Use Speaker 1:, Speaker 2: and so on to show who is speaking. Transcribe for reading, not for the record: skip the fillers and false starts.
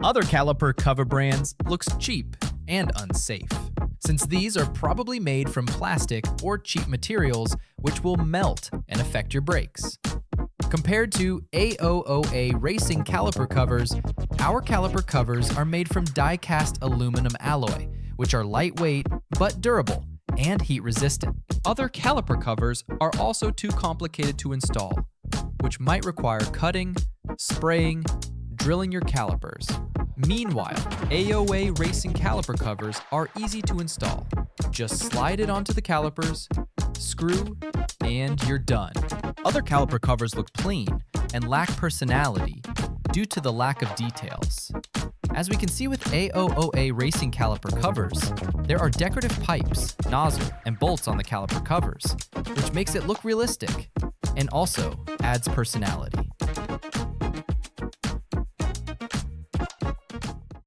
Speaker 1: Other caliper cover brands looks cheap and unsafe, since these are probably made from plastic or cheap materials which will melt and affect your brakes. Compared to AOOA Racing Caliper Covers, our caliper covers are made from die-cast aluminum alloy, which are lightweight but durable and heat-resistant. Other caliper covers are also too complicated to install, which might require cutting, spraying, drilling your calipers. Meanwhile, AOOA Racing Caliper Covers are easy to install. Just slide it onto the calipers, screw, and you're done. Other caliper covers look plain and lack personality due to the lack of details. As we can see with AOOA Racing Caliper Covers, there are decorative pipes, nozzle, and bolts on the caliper covers, which makes it look realistic and also adds personality.